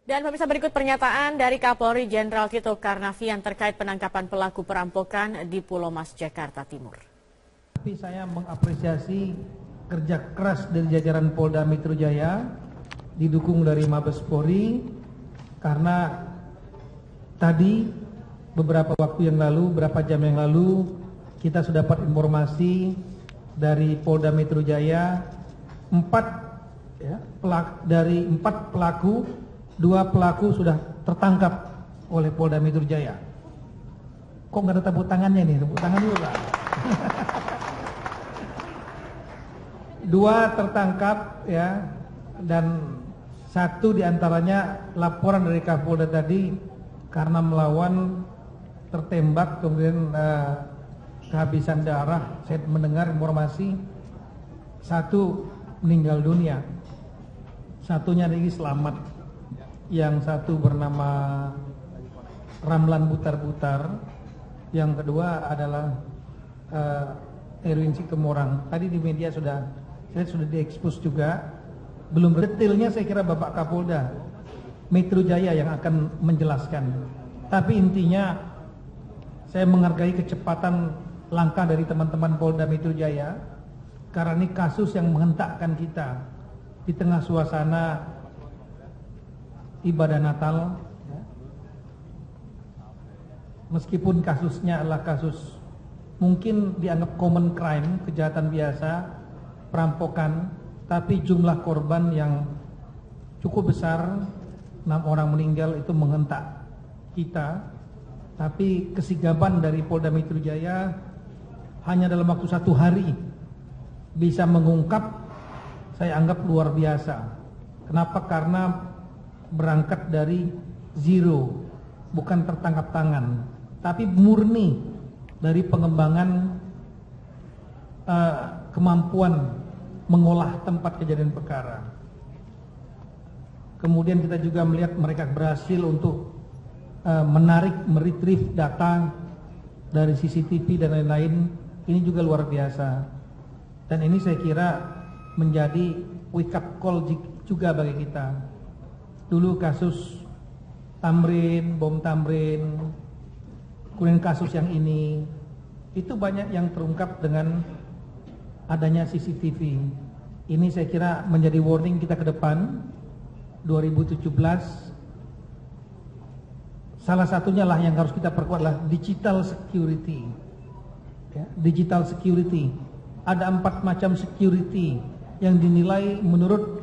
Dan pemirsa, berikut pernyataan dari Kapolri Jenderal Tito Karnavian terkait penangkapan pelaku perampokan di Pulau Mas, Jakarta Timur. Tapi saya mengapresiasi kerja keras dari jajaran Polda Metro Jaya, didukung dari Mabes Polri, karena tadi beberapa waktu yang lalu, beberapa jam yang lalu, kita sudah dapat informasi dari Polda Metro Jaya, dari 4 pelaku, 2 pelaku sudah tertangkap oleh Polda Metro Jaya. Kok nggak ada tepuk tangannya nih? Tepuk tangan dulu lah. 2 tertangkap ya, dan 1 diantaranya laporan dari Kapolda tadi karena melawan tertembak, kemudian kehabisan darah. Saya mendengar informasi 1 meninggal dunia, 1-nya lagi selamat. Yang 1 bernama Ramlan Butar-Butar, yang kedua adalah Erwin Situmorang. Tadi di media saya sudah diekspos juga. Belum detailnya saya kira Bapak Kapolda Metro Jaya yang akan menjelaskan. Tapi intinya saya menghargai kecepatan langkah dari teman-teman Polda Metro Jaya, karena ini kasus yang menghentakkan kita di tengah suasana ibadah Natal. Meskipun kasusnya adalah kasus mungkin dianggap common crime, kejahatan biasa, perampokan, tapi jumlah korban yang cukup besar, 6 orang meninggal, itu menghentak kita. Tapi kesigapan dari Polda Metro Jaya hanya dalam waktu 1 hari bisa mengungkap, saya anggap luar biasa. Kenapa? Karena berangkat dari zero, bukan tertangkap tangan, tapi murni dari pengembangan kemampuan mengolah tempat kejadian perkara. Kemudian kita juga melihat mereka berhasil untuk meretrieve data dari CCTV dan lain-lain. Ini juga luar biasa. Dan ini saya kira menjadi wake up call juga bagi kita. Dulu kasus Tamrin, bom Tamrin, kemudian kasus yang ini, itu banyak yang terungkap dengan adanya CCTV. Ini saya kira menjadi warning kita ke depan. 2017 salah satunya lah yang harus kita perkuat adalah digital security. Digital security, ada 4 macam security yang dinilai menurut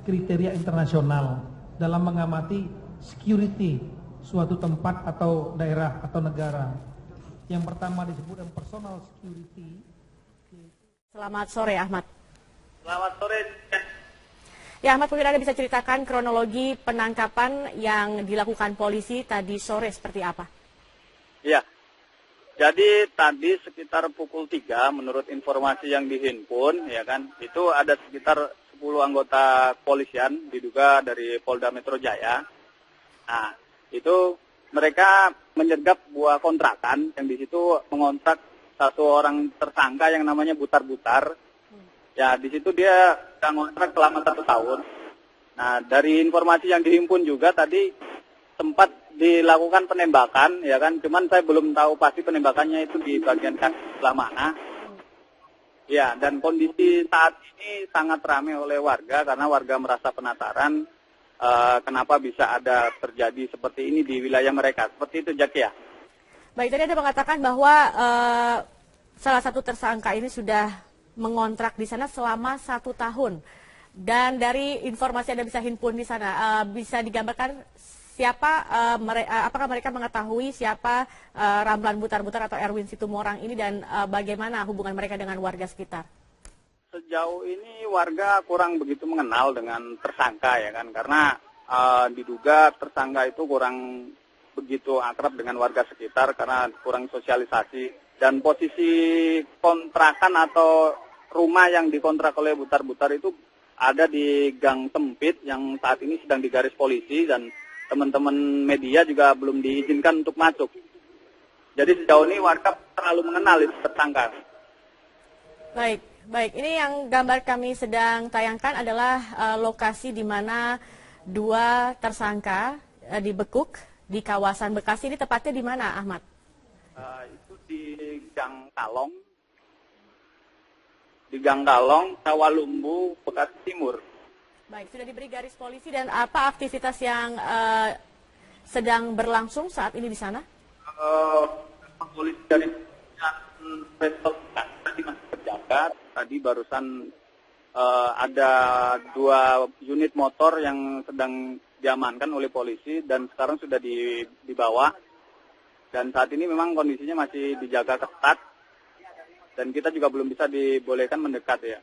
kriteria internasional dalam mengamati security suatu tempat atau daerah atau negara. Yang pertama disebut personal security. Selamat sore, Ahmad. Selamat sore. Ya, Ahmad, mungkin Anda bisa ceritakan kronologi penangkapan yang dilakukan polisi tadi sore seperti apa? Ya, jadi tadi sekitar pukul 3 menurut informasi yang dihimpun, ya kan, itu ada sekitar 10 anggota kepolisian diduga dari Polda Metro Jaya. Nah, itu mereka menyergap buah kontrakan yang di situ mengontrak 1 orang tersangka yang namanya Butar-Butar. Ya, di situ dia ngontrak selama 1 tahun. Nah, dari informasi yang dihimpun juga tadi sempat dilakukan penembakan, ya kan. Cuman saya belum tahu pasti penembakannya itu di bagian kaki sebelah mana. Ya, dan kondisi saat ini sangat ramai oleh warga karena warga merasa penasaran kenapa bisa ada terjadi seperti ini di wilayah mereka. Seperti itu, Jack, ya. Baik, tadi Anda mengatakan bahwa salah satu tersangka ini sudah mengontrak di sana selama 1 tahun. Dan dari informasi Anda bisa himpun di sana, bisa digambarkan siapa, apakah mereka mengetahui siapa Ramlan Butar-Butar atau Erwin Situmorang ini, dan bagaimana hubungan mereka dengan warga sekitar? Sejauh ini warga kurang begitu mengenal dengan tersangka, ya kan, karena diduga tersangka itu kurang begitu akrab dengan warga sekitar karena kurang sosialisasi. Dan posisi kontrakan atau rumah yang dikontrak oleh Butar-Butar itu ada di gang sempit yang saat ini sedang digaris polisi, dan teman-teman media juga belum diizinkan untuk masuk. Jadi sejauh ini warga terlalu mengenal itu tersangka. Baik, Baik, ini yang gambar kami sedang tayangkan adalah lokasi di mana dua tersangka dibekuk di kawasan Bekasi. Ini tepatnya di mana, Ahmad? Itu di Gang Kalong, Sawalumbu, Bekasi Timur. Baik, sudah diberi garis polisi dan apa aktivitas yang sedang berlangsung saat ini di sana? Polisi dari tadi masih berjaga. Tadi barusan ada 2 unit motor yang sedang diamankan oleh polisi dan sekarang sudah dibawa. Dan saat ini memang kondisinya masih dijaga ketat dan kita juga belum bisa dibolehkan mendekat ya.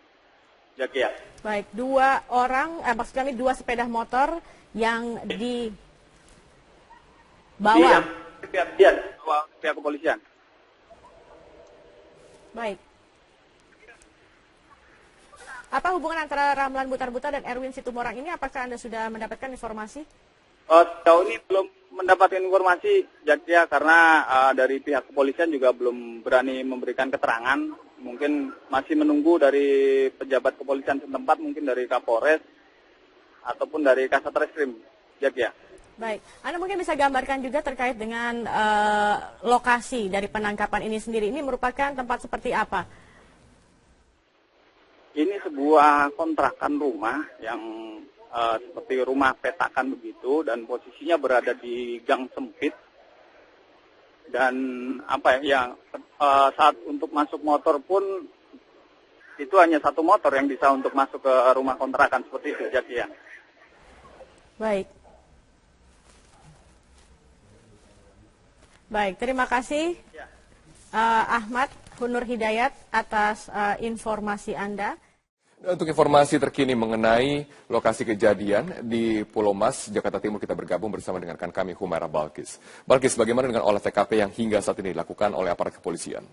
Jaki ya. Baik, 2 orang, maksud kami 2 sepeda motor yang dibawa. Iya, pihak kepolisian. Baik. Apa hubungan antara Ramlan Butar-Butar dan Erwin Situmorang ini? Apakah Anda sudah mendapatkan informasi? Sejauh ini belum mendapatkan informasi, Jakia, karena dari pihak kepolisian juga belum berani memberikan keterangan. Mungkin masih menunggu dari pejabat kepolisian setempat, mungkin dari Kapolres ataupun dari Kasat Reskrim, Jakia. Baik, Anda mungkin bisa gambarkan juga terkait dengan lokasi dari penangkapan ini sendiri. Ini merupakan tempat seperti apa? Ini sebuah kontrakan rumah yang seperti rumah petakan begitu dan posisinya berada di gang sempit. Dan saat untuk masuk motor pun itu hanya 1 motor yang bisa untuk masuk ke rumah kontrakan seperti itu, Jaki ya. Baik. Baik, terima kasih Ahmad Hunur Hidayat atas informasi Anda. Untuk informasi terkini mengenai lokasi kejadian di Pulau Mas, Jakarta Timur, kita bergabung bersama dengan rekan kami Humaira Balkis. Balkis, bagaimana dengan olah TKP yang hingga saat ini dilakukan oleh aparat kepolisian?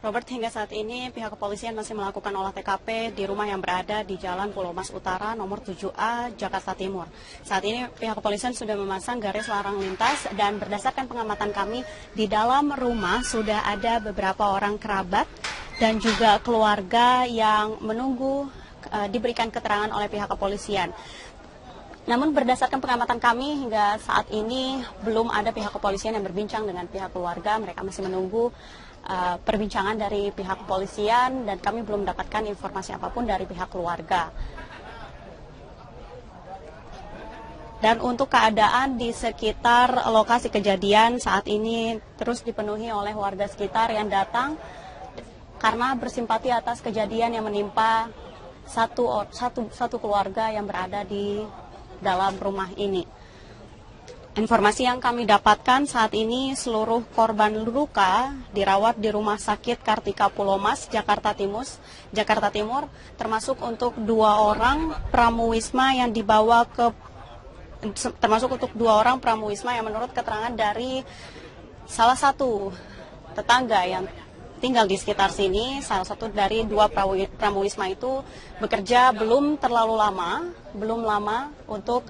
Robert, hingga saat ini pihak kepolisian masih melakukan olah TKP di rumah yang berada di Jalan Pulau Mas Utara nomor 7A, Jakarta Timur. Saat ini pihak kepolisian sudah memasang garis larang lintas dan berdasarkan pengamatan kami di dalam rumah sudah ada beberapa orang kerabat dan juga keluarga yang menunggu diberikan keterangan oleh pihak kepolisian. Namun berdasarkan pengamatan kami hingga saat ini belum ada pihak kepolisian yang berbincang dengan pihak keluarga. Mereka masih menunggu perbincangan dari pihak kepolisian dan kami belum mendapatkan informasi apapun dari pihak keluarga. Dan untuk keadaan di sekitar lokasi kejadian saat ini terus dipenuhi oleh warga sekitar yang datang karena bersimpati atas kejadian yang menimpa satu keluarga yang berada di dalam rumah ini. Informasi yang kami dapatkan saat ini seluruh korban luka dirawat di Rumah Sakit Kartika Pulau Mas, Jakarta Timur, termasuk untuk 2 orang pramuwisma yang dibawa yang menurut keterangan dari salah satu tetangga yang tinggal di sekitar sini. Salah satu dari 2 pramuwisma itu bekerja belum lama untuk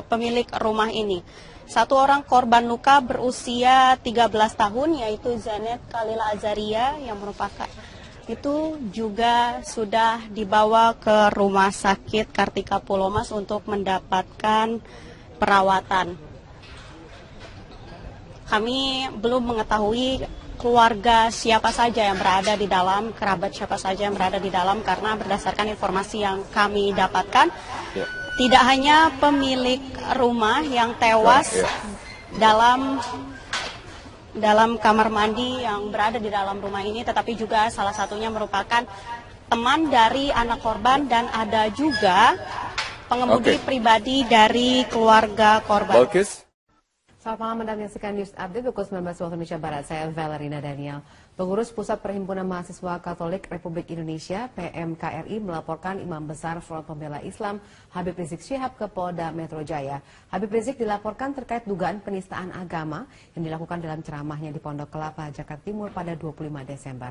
pemilik rumah ini. 1 orang korban luka berusia 13 tahun yaitu Zanet Kalila Azaria yang merupakan itu juga sudah dibawa ke Rumah Sakit Kartika Pulau Mas untuk mendapatkan perawatan. Kami belum mengetahui keluarga siapa saja yang berada di dalam, kerabat siapa saja yang berada di dalam karena berdasarkan informasi yang kami dapatkan, tidak hanya pemilik rumah yang tewas dalam kamar mandi yang berada di dalam rumah ini, tetapi juga salah satunya merupakan teman dari anak korban dan ada juga pengemudi pribadi dari keluarga korban. Selamat malam, Anda menyaksikan News Update pukul 19 waktu Indonesia Barat. Saya Valerina Daniel. Pengurus Pusat Perhimpunan Mahasiswa Katolik Republik Indonesia (PMKRI) melaporkan Imam Besar Front Pembela Islam Habib Rizik Syihab ke Polda Metro Jaya. Habib Rizik dilaporkan terkait dugaan penistaan agama yang dilakukan dalam ceramahnya di Pondok Kelapa, Jakarta Timur pada 25 Desember.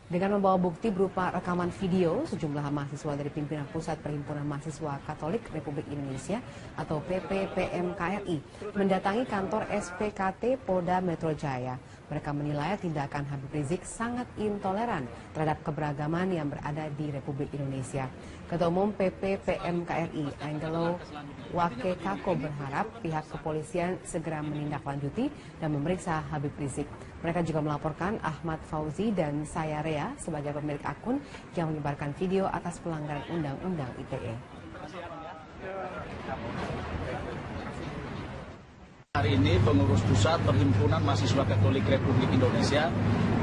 Dengan membawa bukti berupa rekaman video, sejumlah mahasiswa dari pimpinan Pusat Perhimpunan Mahasiswa Katolik Republik Indonesia atau PPPM-KRI mendatangi kantor SPKT Polda Metro Jaya. Mereka menilai tindakan Habib Rizik sangat intoleran terhadap keberagaman yang berada di Republik Indonesia. Ketua Umum PPPM-KRI, Angelo Wakekako, berharap pihak kepolisian segera menindaklanjuti dan memeriksa Habib Rizik. Mereka juga melaporkan Ahmad Fauzi dan Sayarea sebagai pemilik akun yang menyebarkan video atas pelanggaran Undang-Undang ITE. Hari ini pengurus pusat Perhimpunan Mahasiswa Katolik Republik Indonesia,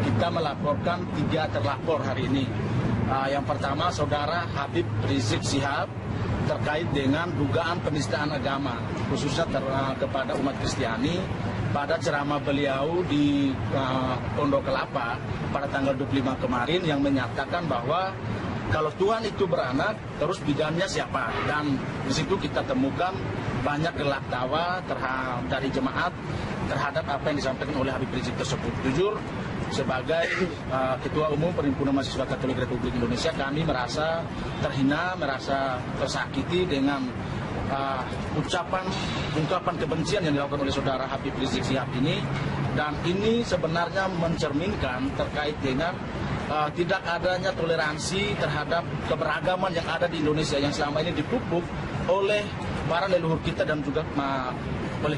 kita melaporkan 3 terlapor hari ini. Yang pertama, Saudara Habib Rizik Syihab terkait dengan dugaan penistaan agama, khususnya kepada umat Kristiani pada ceramah beliau di Pondok Kelapa pada tanggal 25 kemarin yang menyatakan bahwa kalau Tuhan itu beranak, terus bidannya siapa? Dan di situ kita temukan banyak gelak tawa dari jemaat terhadap apa yang disampaikan oleh Habib Rizik tersebut. Jujur, sebagai Ketua Umum Perhimpunan Mahasiswa Katolik Republik Indonesia, kami merasa terhina, merasa tersakiti dengan ungkapan kebencian yang dilakukan oleh Saudara Habib Rizik Syihab ini. Dan ini sebenarnya mencerminkan terkait dengan tidak adanya toleransi terhadap keberagaman yang ada di Indonesia yang selama ini dipupuk oleh para leluhur kita dan juga oleh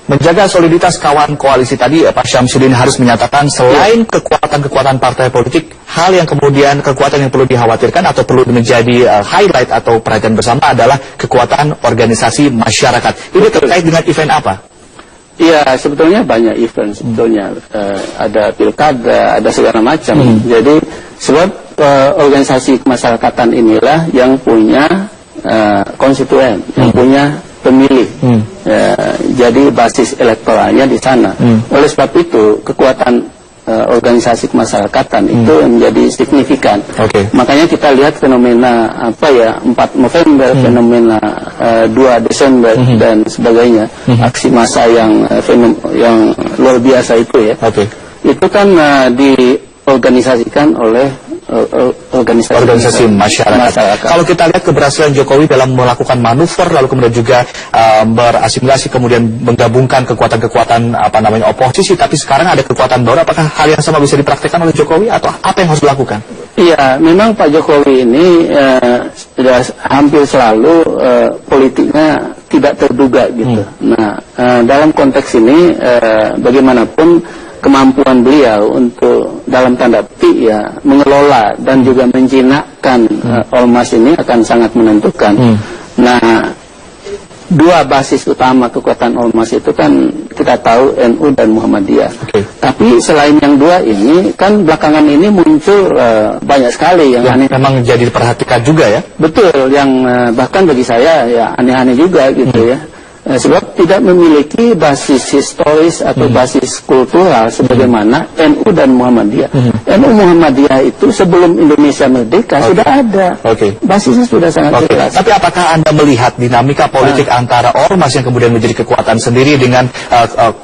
menjaga soliditas kawan koalisi tadi, Pak Syamsuddin harus menyatakan selain kekuatan-kekuatan partai politik, hal yang kemudian kekuatan yang perlu dikhawatirkan atau perlu menjadi highlight atau perhatian bersama adalah kekuatan organisasi masyarakat. Ini terkait dengan event apa? Iya, sebetulnya banyak event sebetulnya. Ada pilkada, ada segala macam. Jadi sebab organisasi kemasyarakatan inilah yang punya konstituen, yang punya pemilih. Jadi basis elektoralnya di sana. Oleh sebab itu kekuatan organisasi kemasyarakatan itu menjadi signifikan. Makanya kita lihat fenomena 4 November, fenomena 2 Desember dan sebagainya, aksi massa yang luar biasa itu ya. Itu kan diorganisasikan oleh organisasi masyarakat. Kalau kita lihat keberhasilan Jokowi dalam melakukan manuver, lalu kemudian juga berasimilasi, kemudian menggabungkan kekuatan-kekuatan oposisi, tapi sekarang ada kekuatan baru. Apakah hal yang sama bisa dipraktikkan oleh Jokowi atau apa yang harus dilakukan? Iya, memang Pak Jokowi ini sudah hampir selalu politiknya tidak terduga gitu. Nah, dalam konteks ini bagaimanapun kemampuan beliau untuk dalam tanda petik ya mengelola dan juga menjinakkan ormas ini akan sangat menentukan. Nah, 2 basis utama kekuatan ormas itu kan kita tahu NU dan Muhammadiyah. Tapi selain yang 2 ini kan belakangan ini muncul banyak sekali yang aneh. Memang jadi diperhatikan juga ya. Betul, yang bahkan bagi saya ya aneh-aneh juga gitu ya. Sebab tidak memiliki basis historis atau basis kultural sebagaimana NU dan Muhammadiyah. NU Muhammadiyah itu sebelum Indonesia merdeka sudah ada. Basisnya sudah sangat jelas. Tapi apakah Anda melihat dinamika politik antara ormas yang kemudian menjadi kekuatan sendiri dengan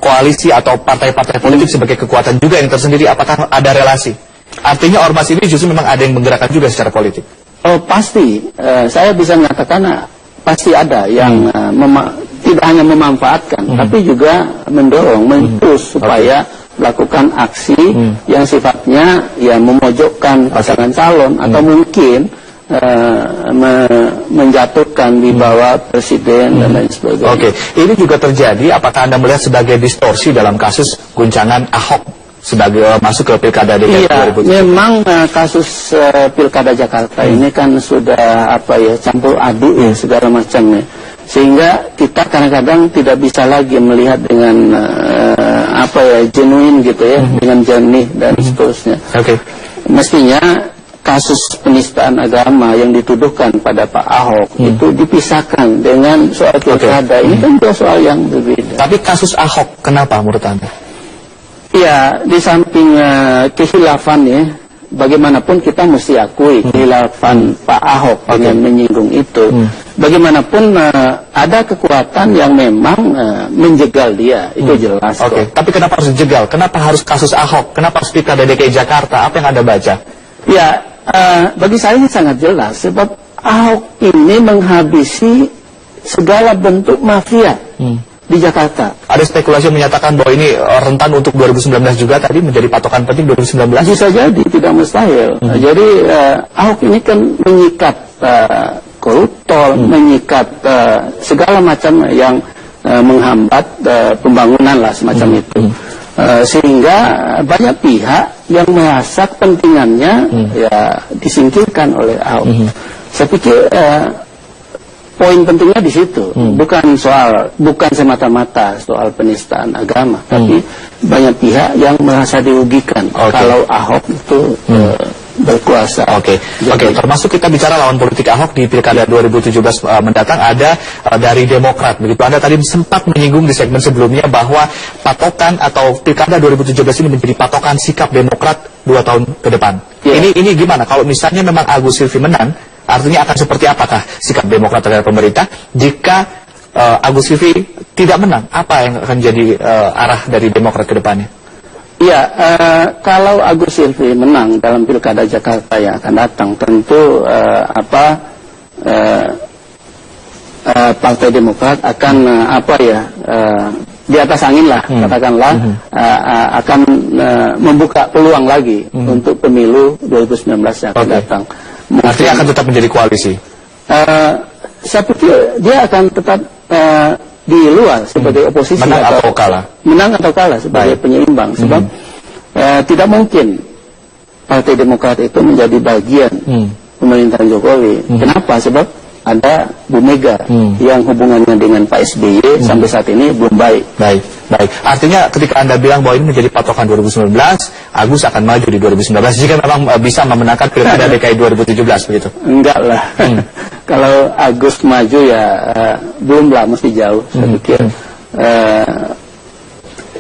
koalisi atau partai-partai politik sebagai kekuatan juga yang tersendiri, apakah ada relasi? Artinya ormas ini justru memang ada yang menggerakkan juga secara politik? Oh pasti, saya bisa mengatakan pasti ada yang tidak hanya memanfaatkan, tapi juga mendorong, men-push supaya melakukan aksi yang sifatnya ya memojokkan pasangan calon atau mungkin menjatuhkan di bawah presiden dan lain sebagainya. Ini juga terjadi. Apakah Anda melihat sebagai distorsi dalam kasus guncangan Ahok sebagai masuk ke pilkada DKI 2017? Memang kasus pilkada Jakarta ini kan sudah campur aduk ya segala macamnya, sehingga kita kadang-kadang tidak bisa lagi melihat dengan genuine gitu ya, dengan jernih dan seterusnya. Mestinya kasus penistaan agama yang dituduhkan pada Pak Ahok itu dipisahkan dengan soal pilkada. Ini kan dua soal yang berbeda. Tapi kasus Ahok kenapa menurut Anda? Ya, di samping kehilafan ya, bagaimanapun kita mesti akui kehilafan Pak Ahok dengan menyinggung itu. bagaimanapun ada kekuatan yang memang menjegal dia, itu jelas. Oke, tapi kenapa harus dijegal? Kenapa harus kasus Ahok? Kenapa harus pilkada DKI Jakarta? Apa yang Anda baca? Ya, bagi saya sangat jelas, sebab Ahok ini menghabisi segala bentuk mafia di Jakarta. Ada spekulasi yang menyatakan bahwa ini rentan untuk 2019 juga, tadi menjadi patokan penting 2019. Bisa jadi, tidak mustahil. Jadi Ahok ini kan menyikat koruptor, menyikat segala macam yang menghambat pembangunan lah semacam itu. Sehingga banyak pihak yang merasa kepentingannya ya disingkirkan oleh Ahok. Saya pikir poin pentingnya di situ, bukan semata-mata soal penistaan agama, tapi banyak pihak yang merasa dirugikan kalau Ahok itu berkuasa. Oke, termasuk kita bicara lawan politik Ahok di Pilkada 2017 mendatang ada dari Demokrat. Begitu Anda tadi sempat menyinggung di segmen sebelumnya bahwa patokan atau Pilkada 2017 ini menjadi patokan sikap Demokrat 2 tahun ke depan. Ini gimana kalau misalnya memang Agus Silvi menang, artinya akan seperti apakah sikap Demokrat terhadap pemerintah? Jika Agus Silvi tidak menang, apa yang akan jadi arah dari Demokrat ke depannya? Ya, kalau Agus Silvi menang dalam Pilkada Jakarta yang akan datang, tentu Partai Demokrat akan di atas angin lah, katakanlah, akan membuka peluang lagi untuk pemilu 2019 yang akan datang. Artinya akan tetap menjadi koalisi? Saya pikir dia akan tetap di luar sebagai oposisi. Menang atau kalah? Menang atau kalah sebagai penyeimbang. Sebab tidak mungkin Partai Demokrat itu menjadi bagian pemerintahan Jokowi. Kenapa? Sebab ada Bu Mega yang hubungannya dengan Pak SBY sampai saat ini belum baik. Baik. Artinya ketika Anda bilang bahwa ini menjadi patokan 2019, Agus akan maju di 2019 jika memang bisa memenangkan Pilkada DKI 2017 begitu? Enggak lah. Kalau Agus maju ya belum lah, mesti jauh. Saya pikir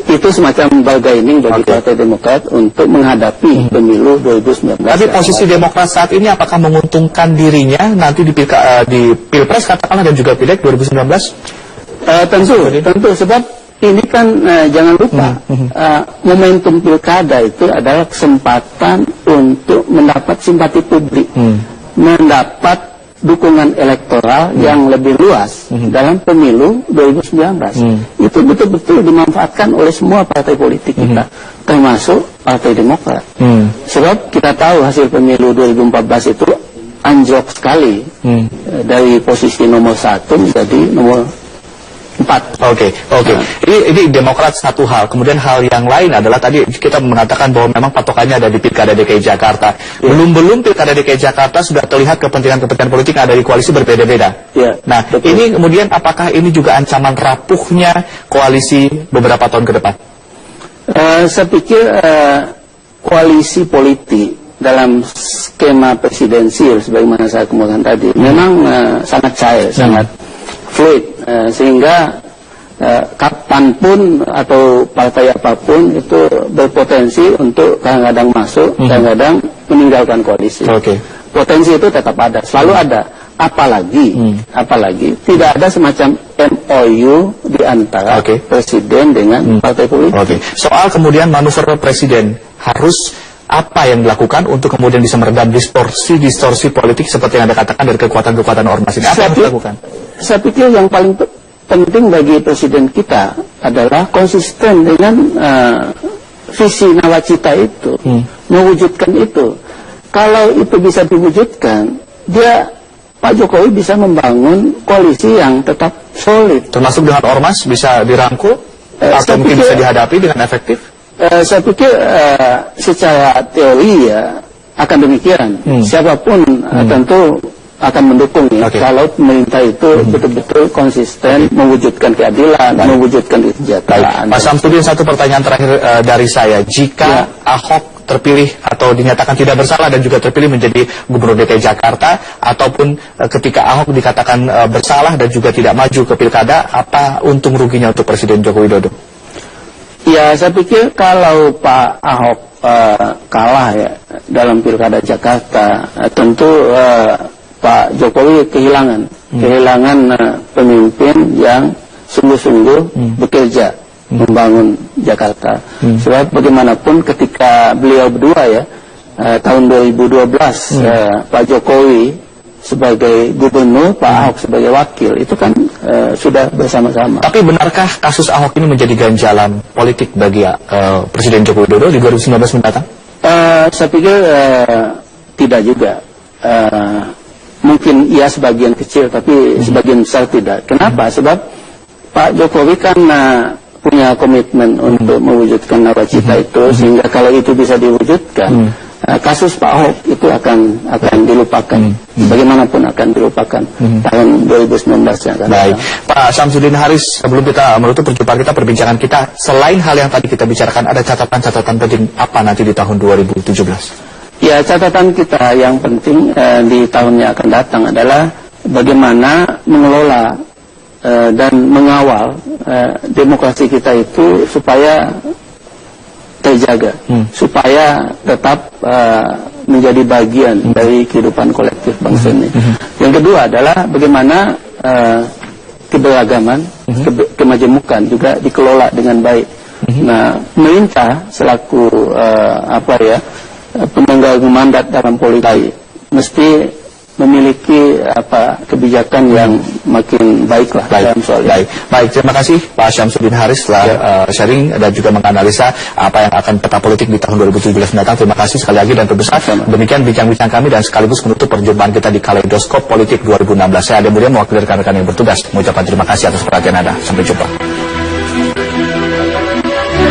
itu semacam bargaining bagi Partai Demokrat untuk menghadapi pemilu 2019. Tapi posisi Demokrat saat ini apakah menguntungkan dirinya nanti di Pilpres katakanlah dan juga Pileg 2019? Tentu sebab ini kan jangan lupa momentum pilkada itu adalah kesempatan untuk mendapat simpati publik, mendapat dukungan elektoral yang lebih luas dalam pemilu 2019. Itu betul-betul dimanfaatkan oleh semua partai politik kita, termasuk Partai Demokrat. Sebab kita tahu hasil pemilu 2014 itu anjlok sekali, dari posisi nomor 1 menjadi nomor 4. Oke. Ini Demokrat satu hal. Kemudian hal yang lain adalah tadi kita mengatakan bahwa memang patokannya ada di Pilkada DKI Jakarta. Belum Pilkada DKI Jakarta sudah terlihat kepentingan-kepentingan politik yang ada di koalisi berbeda-beda. Nah, ini kemudian apakah ini juga ancaman rapuhnya koalisi beberapa tahun ke depan? Saya pikir koalisi politik dalam skema presidensial sebagaimana saya kemukakan tadi memang sangat cair, sangat fluid, sehingga kapanpun atau partai apapun itu berpotensi untuk kadang-kadang masuk, kadang-kadang meninggalkan koalisi. Potensi itu tetap ada, selalu ada. Apalagi tidak ada semacam MOU di antara presiden dengan partai politik. Soal kemudian manuver presiden, harus apa yang dilakukan untuk kemudian bisa meredam distorsi politik seperti yang Anda katakan dari kekuatan-kekuatan ormas ini? Apa yang harus dilakukan? Saya pikir yang paling penting bagi presiden kita adalah konsisten dengan visi nawacita itu, mewujudkan itu. Kalau itu bisa diwujudkan, Pak Jokowi bisa membangun koalisi yang tetap solid. Termasuk dengan ormas bisa dirangkul atau mungkin bisa dihadapi dengan efektif? Saya pikir secara teori ya akan demikian. Siapapun tentu akan mendukung ya, kalau pemerintah itu betul-betul konsisten mewujudkan keadilan, mewujudkan kesejahteraan. Pak Samsudin, satu pertanyaan terakhir dari saya. Jika Ahok terpilih atau dinyatakan tidak bersalah dan juga terpilih menjadi Gubernur DKI Jakarta, ataupun ketika Ahok dikatakan bersalah dan juga tidak maju ke pilkada, apa untung ruginya untuk Presiden Joko Widodo? Ya, saya pikir kalau Pak Ahok kalah ya dalam pilkada Jakarta, tentu Pak Jokowi kehilangan kehilangan pemimpin yang sungguh-sungguh bekerja membangun Jakarta. Sebab bagaimanapun ketika beliau berdua tahun 2012 Pak Jokowi sebagai gubernur, Pak Ahok sebagai wakil, itu kan sudah bersama-sama. Tapi benarkah kasus Ahok ini menjadi ganjalan politik bagi Presiden Joko Widodo di 2019 mendatang? Saya pikir tidak juga. Mungkin ya sebagian kecil, tapi sebagian besar tidak. Kenapa? Sebab Pak Jokowi kan punya komitmen untuk mewujudkan nawacita itu, sehingga kalau itu bisa diwujudkan, kasus Pak Ahok itu akan dilupakan. Bagaimanapun akan dilupakan tahun 2019 yang akan Baik, Pak Syamsuddin Haris, sebelum kita menutup perjumpaan kita, perbincangan kita, selain hal yang tadi kita bicarakan, ada catatan-catatan penting apa nanti di tahun 2017? Ya, catatan kita yang penting di tahun yang akan datang adalah bagaimana mengelola dan mengawal demokrasi kita itu supaya terjaga, supaya tetap menjadi bagian dari kehidupan kolektif bangsa ini. Yang kedua adalah bagaimana keberagaman, kemajemukan juga dikelola dengan baik. Nah, pemerintah selaku pemegang mandat dalam politik mesti memiliki kebijakan yang makin baiklah dalam soal ini. Baik, terima kasih Pak Syamsuddin Haris telah sharing dan juga menganalisa apa yang akan peta politik di tahun 2017 mendatang. Terima kasih sekali lagi dan pemirsa. Demikian bincang-bincang kami dan sekaligus menutup perjumpaan kita di Kaleidoskop Politik 2016. Saya Ade Mulia mewakili rekan-rekan yang bertugas mengucapkan terima kasih atas perhatian Anda. Sampai jumpa.